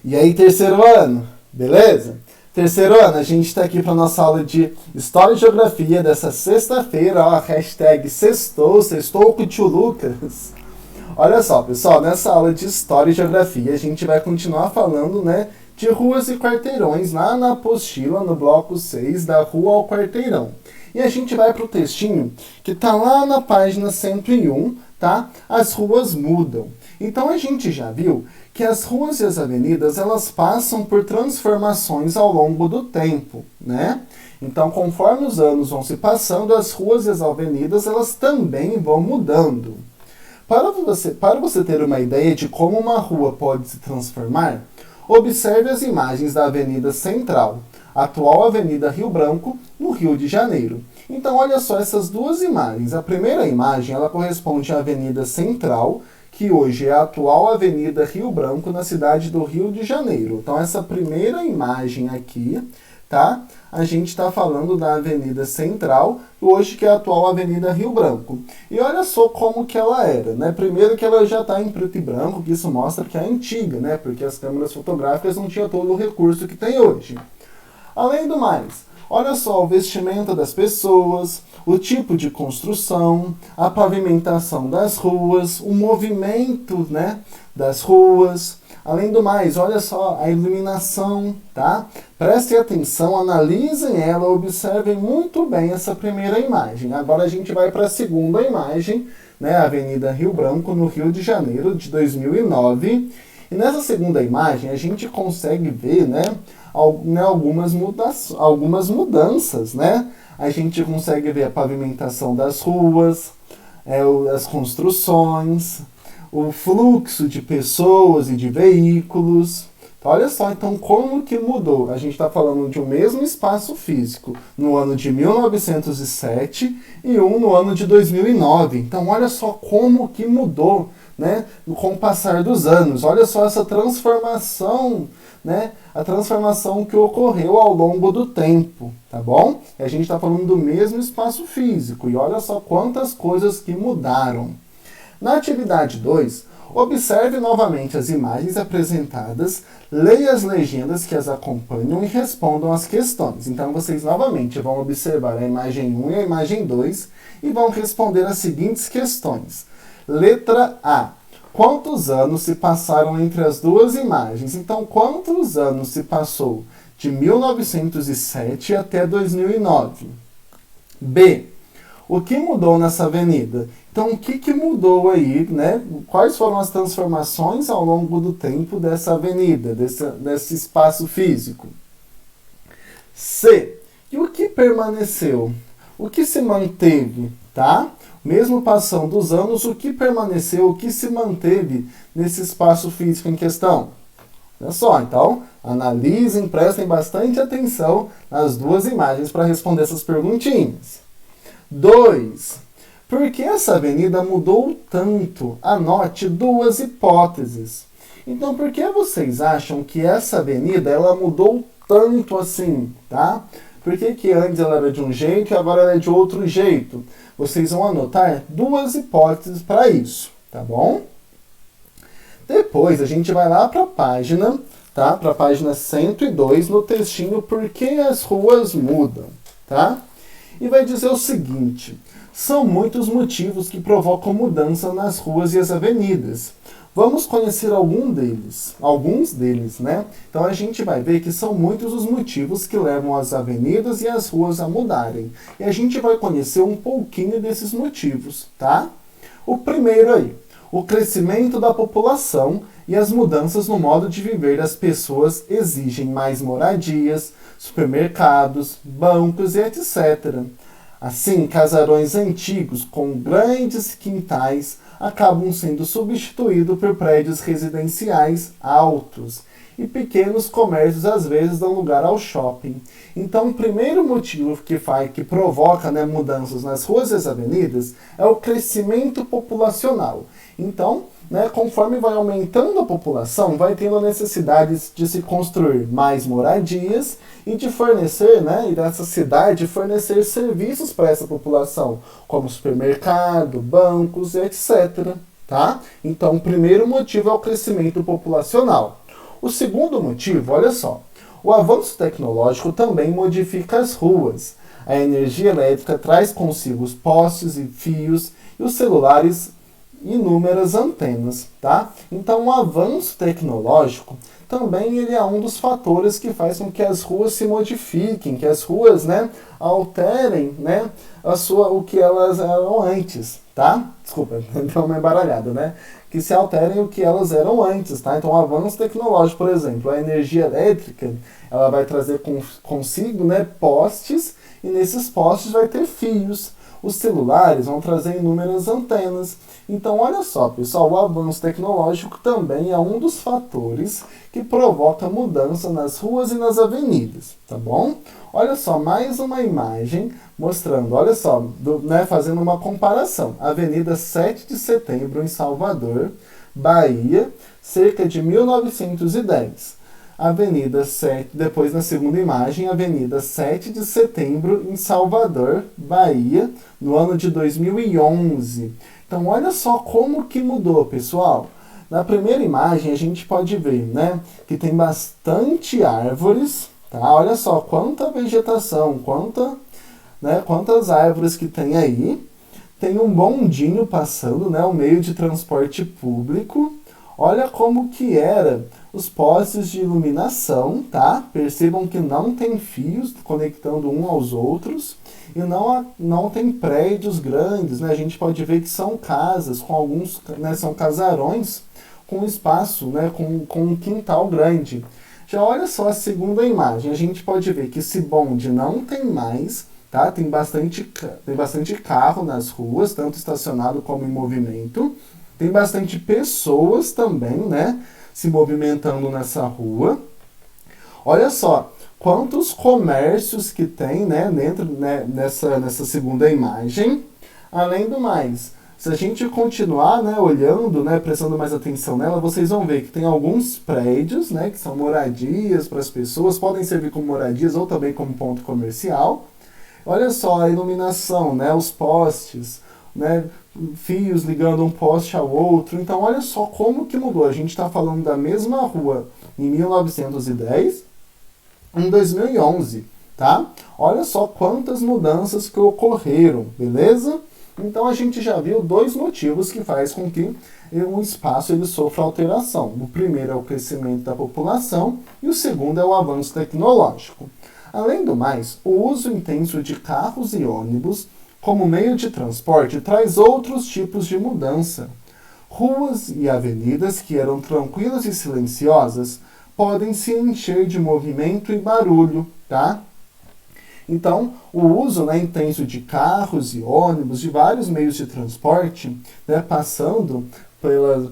E aí, terceiro ano, beleza? Terceiro ano, a gente está aqui para nossa aula de História e Geografia dessa sexta-feira, ó, hashtag sextou com o tio Lucas. Olha só, pessoal, nessa aula de História e Geografia, a gente vai continuar falando, né, de ruas e quarteirões, lá na apostila, no bloco 6, da rua ao quarteirão. E a gente vai para o textinho que está lá na página 101, tá? As ruas mudam. Então a gente já viu que as ruas e as avenidas, elas passam por transformações ao longo do tempo, né? Então, conforme os anos vão se passando, as ruas e as avenidas, elas também vão mudando. Para você ter uma ideia de como uma rua pode se transformar, observe as imagens da Avenida Central, atual Avenida Rio Branco, no Rio de Janeiro. Então, olha só essas duas imagens. A primeira imagem, ela corresponde à Avenida Central, que hoje é a atual Avenida Rio Branco, na cidade do Rio de Janeiro. Então, essa primeira imagem aqui, tá? A gente está falando da Avenida Central, hoje que é a atual Avenida Rio Branco. E olha só como que ela era, né? Primeiro que ela já está em preto e branco, que isso mostra que é antiga, né? Porque as câmeras fotográficas não tinham todo o recurso que tem hoje. Além do mais, olha só o vestimento das pessoas, o tipo de construção, a pavimentação das ruas, o movimento, né, das ruas. Além do mais, olha só a iluminação, tá? Prestem atenção, analisem ela, observem muito bem essa primeira imagem. Agora a gente vai para a segunda imagem, né, Avenida Rio Branco, no Rio de Janeiro, de 2009. E nessa segunda imagem a gente consegue ver, né, algumas mudanças, né? A gente consegue ver a pavimentação das ruas, as construções, o fluxo de pessoas e de veículos. Então, olha só, então, como que mudou? A gente está falando de um mesmo espaço físico no ano de 1907 e um no ano de 2009. Então, olha só como que mudou, né, com o passar dos anos. Olha só essa transformação, né, a transformação que ocorreu ao longo do tempo, tá bom? E a gente está falando do mesmo espaço físico, e olha só quantas coisas que mudaram. Na atividade 2, observe novamente as imagens apresentadas, leia as legendas que as acompanham e respondam as questões. Então, vocês novamente vão observar a imagem 1 e a imagem 2 e vão responder as seguintes questões. Letra A. Quantos anos se passaram entre as duas imagens? Então, quantos anos se passou de 1907 até 2009? B. O que mudou nessa avenida? Então, o que mudou aí, né? Quais foram as transformações ao longo do tempo dessa avenida, desse espaço físico? C. E o que permaneceu? O que se manteve, tá? Mesmo passando os anos, o que permaneceu, o que se manteve nesse espaço físico em questão? Olha só, então, analisem, prestem bastante atenção nas duas imagens para responder essas perguntinhas. 2. Por que essa avenida mudou tanto? Anote duas hipóteses. Então, por que vocês acham que essa avenida ela mudou tanto assim, tá? Por que antes ela era de um jeito e agora ela é de outro jeito? Vocês vão anotar duas hipóteses para isso, tá bom? Depois a gente vai lá para a página, tá? Para a página 102, no textinho Por que as ruas mudam, tá? E vai dizer o seguinte: são muitos motivos que provocam mudança nas ruas e as avenidas. Vamos conhecer alguns deles, né? Então a gente vai ver que são muitos os motivos que levam as avenidas e as ruas a mudarem. E a gente vai conhecer um pouquinho desses motivos, tá? O primeiro aí, o crescimento da população e as mudanças no modo de viver das pessoas exigem mais moradias, supermercados, bancos e etc. Assim, casarões antigos com grandes quintais acabam sendo substituídos por prédios residenciais altos e pequenos comércios às vezes dão lugar ao shopping. Então, o primeiro motivo que provoca, né, mudanças nas ruas e as avenidas é o crescimento populacional. Então, né, conforme vai aumentando a população, vai tendo a necessidade de se construir mais moradias e de fornecer, né, e dessa cidade fornecer serviços para essa população, como supermercado, bancos, etc. Tá? Então, o primeiro motivo é o crescimento populacional. O segundo motivo, olha só, o avanço tecnológico também modifica as ruas. A energia elétrica traz consigo os postes e fios e os celulares inúmeras antenas, tá? Então, o avanço tecnológico também ele é um dos fatores que faz com que as ruas se modifiquem, que as ruas, né, alterem, né, o que elas eram antes, tá? Desculpa, deu uma embaralhada, né? Que se alterem o que elas eram antes, tá? Então, o avanço tecnológico, por exemplo, a energia elétrica, ela vai trazer consigo, né, postes, e nesses postes vai ter fios. Os celulares vão trazer inúmeras antenas. Então, olha só, pessoal, o avanço tecnológico também é um dos fatores que provoca mudança nas ruas e nas avenidas, tá bom? Olha só, mais uma imagem mostrando, olha só, né, fazendo uma comparação. Avenida 7 de Setembro, em Salvador, Bahia, cerca de 1910. Avenida 7, depois na segunda imagem, Avenida 7 de Setembro, em Salvador, Bahia, no ano de 2011. Então, olha só como que mudou, pessoal. Na primeira imagem, a gente pode ver, né, que tem bastante árvores, tá? Olha só quanta vegetação, quantas árvores que tem aí. Tem um bondinho passando, né, um meio de transporte público. Olha como que era os postes de iluminação, tá? Percebam que não tem fios conectando um aos outros e não tem prédios grandes, né? A gente pode ver que são casas com alguns, né, são casarões com espaço, né, com um quintal grande. Já olha só a segunda imagem, a gente pode ver que esse bonde não tem mais, tá? Tem bastante carro nas ruas, tanto estacionado como em movimento. Tem bastante pessoas também, né, se movimentando nessa rua. Olha só, quantos comércios que tem, né, dentro, né, nessa segunda imagem. Além do mais, se a gente continuar, né, olhando, né, prestando mais atenção nela, vocês vão ver que tem alguns prédios, né, que são moradias para as pessoas, podem servir como moradias ou também como ponto comercial. Olha só a iluminação, né, os postes, né, fios ligando um poste ao outro. Então, olha só como que mudou. A gente está falando da mesma rua em 1910, em 2011, tá? Olha só quantas mudanças que ocorreram, beleza? Então, a gente já viu dois motivos que faz com que um espaço ele sofra alteração. O primeiro é o crescimento da população e o segundo é o avanço tecnológico. Além do mais, o uso intenso de carros e ônibus como meio de transporte traz outros tipos de mudança. Ruas e avenidas que eram tranquilas e silenciosas podem se encher de movimento e barulho, tá? Então, o uso, né, intenso de carros e ônibus, de vários meios de transporte, né, passando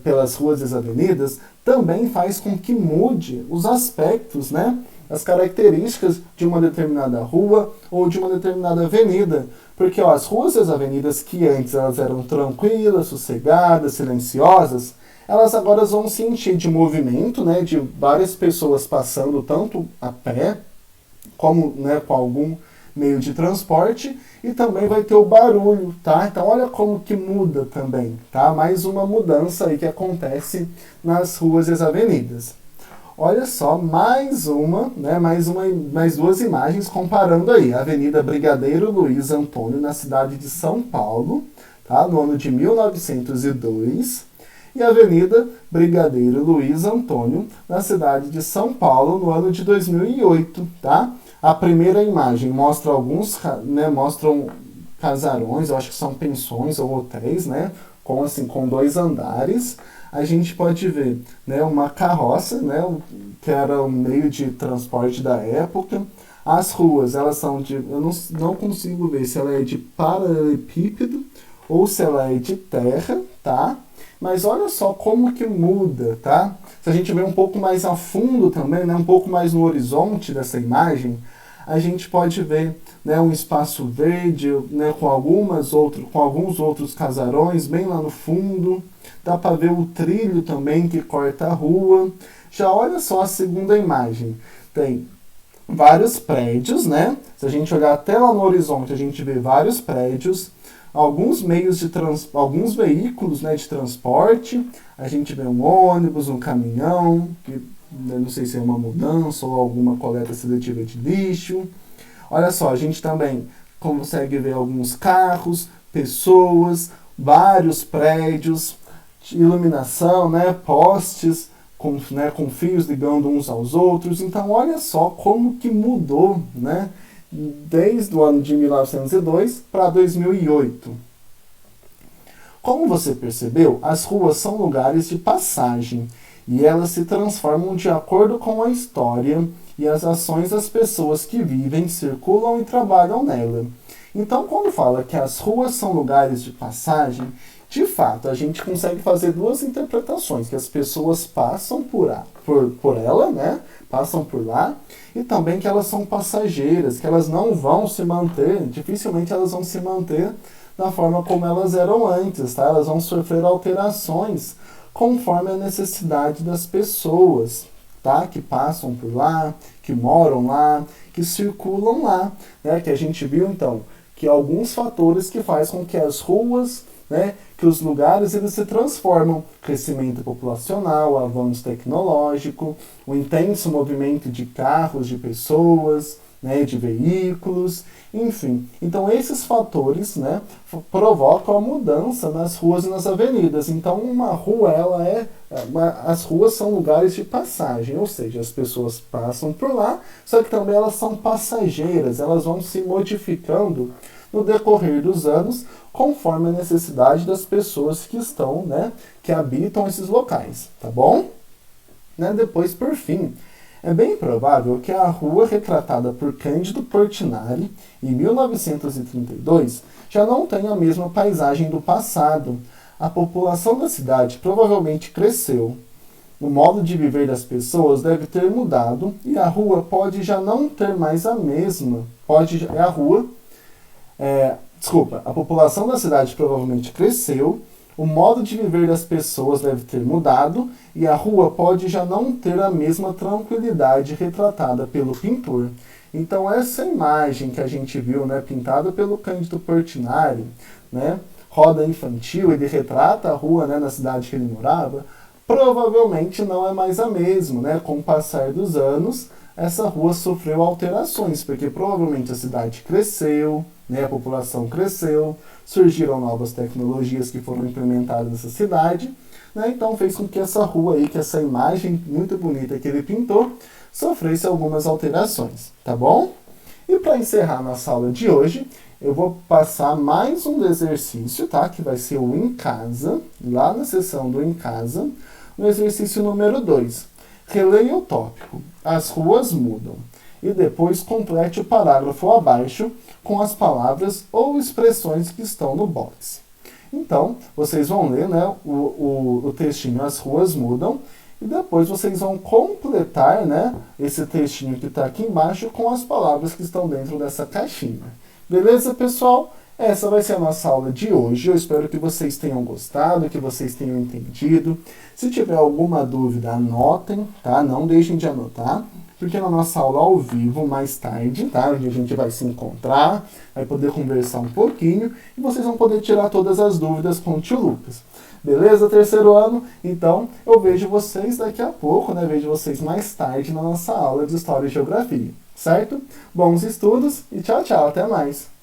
pelas ruas e as avenidas, também faz com que mude os aspectos, né, as características de uma determinada rua ou de uma determinada avenida. Porque ó, as ruas e as avenidas que antes elas eram tranquilas, sossegadas, silenciosas, elas agora vão se encher de movimento, né, de várias pessoas passando tanto a pé, como, né, com algum meio de transporte, e também vai ter o barulho, tá? Então olha como que muda também, tá? Mais uma mudança aí que acontece nas ruas e as avenidas. Olha só, mais duas imagens comparando aí. A Avenida Brigadeiro Luiz Antônio, na cidade de São Paulo, tá? No ano de 1902. E a Avenida Brigadeiro Luiz Antônio, na cidade de São Paulo, no ano de 2008, tá? A primeira imagem mostra mostram casarões, eu acho que são pensões ou hotéis, né? Com 2 andares. A gente pode ver, né, uma carroça, né, que era o meio de transporte da época. As ruas, elas são de... Eu não consigo ver se ela é de paralelepípedo ou se ela é de terra, tá? Mas olha só como que muda, tá? Se a gente ver um pouco mais a fundo também, né, um pouco mais no horizonte dessa imagem, a gente pode ver, né, um espaço verde, né, com alguns outros casarões bem lá no fundo. Dá para ver o trilho também que corta a rua. Já olha só a segunda imagem. Tem vários prédios, né? Se a gente olhar até lá no horizonte, a gente vê vários prédios, alguns veículos, né, de transporte. A gente vê um ônibus, um caminhão, que Não sei se é uma mudança ou alguma coleta seletiva de lixo. Olha só, a gente também consegue ver alguns carros, pessoas, vários prédios, iluminação, né, postes com fios ligando uns aos outros. Então, olha só como que mudou, né, desde o ano de 1902 para 2008. Como você percebeu, as ruas são lugares de passagem e elas se transformam de acordo com a história e as ações das pessoas que vivem, circulam e trabalham nela. Então, quando fala que as ruas são lugares de passagem, de fato, a gente consegue fazer duas interpretações, que as pessoas passam por ela, né? Passam por lá, e também que elas são passageiras, que elas não vão se manter, dificilmente elas vão se manter da forma como elas eram antes, tá? Elas vão sofrer alterações conforme a necessidade das pessoas, tá? Que passam por lá, que moram lá, que circulam lá, né? Que a gente viu, então, que alguns fatores que fazem com que as ruas, né, que os lugares eles se transformam. Crescimento populacional, avanço tecnológico, o intenso movimento de carros, de pessoas, né, de veículos, enfim. Então esses fatores, né, provocam a mudança nas ruas e nas avenidas. Então uma rua, as ruas são lugares de passagem, ou seja, as pessoas passam por lá, só que também elas são passageiras, elas vão se modificando no decorrer dos anos, conforme a necessidade das pessoas que estão, né, que habitam esses locais, tá bom? Né, depois, por fim, é bem provável que a rua retratada por Cândido Portinari, em 1932, já não tenha a mesma paisagem do passado. A população da cidade provavelmente cresceu. O modo de viver das pessoas deve ter mudado e a rua pode já não ter mais a mesma. A população da cidade provavelmente cresceu, o modo de viver das pessoas deve ter mudado e a rua pode já não ter a mesma tranquilidade retratada pelo pintor. Então essa imagem que a gente viu, né, pintada pelo Cândido Portinari, né, roda infantil, ele retrata a rua, né, na cidade que ele morava, provavelmente não é mais a mesma, né? Com o passar dos anos, essa rua sofreu alterações, porque provavelmente a cidade cresceu, né? A população cresceu, surgiram novas tecnologias que foram implementadas nessa cidade, né? Então fez com que essa rua aí, que essa imagem muito bonita que ele pintou, sofresse algumas alterações, tá bom? E para encerrar nossa aula de hoje, eu vou passar mais um exercício, tá? Que vai ser o Em Casa, lá na seção do Em Casa, no exercício número 2. Releia o tópico, as ruas mudam. E depois complete o parágrafo abaixo com as palavras ou expressões que estão no box. Então, vocês vão ler, né, o textinho As Ruas Mudam, e depois vocês vão completar, né, esse textinho que está aqui embaixo com as palavras que estão dentro dessa caixinha. Beleza, pessoal? Essa vai ser a nossa aula de hoje. Eu espero que vocês tenham gostado, que vocês tenham entendido. Se tiver alguma dúvida, anotem, tá? Não deixem de anotar, porque na nossa aula ao vivo, mais tarde, tá? Onde a gente vai se encontrar, vai poder conversar um pouquinho e vocês vão poder tirar todas as dúvidas com o tio Lucas. Beleza, terceiro ano? Então, eu vejo vocês daqui a pouco, né? Vejo vocês mais tarde na nossa aula de História e Geografia, certo? Bons estudos e tchau, tchau. Até mais!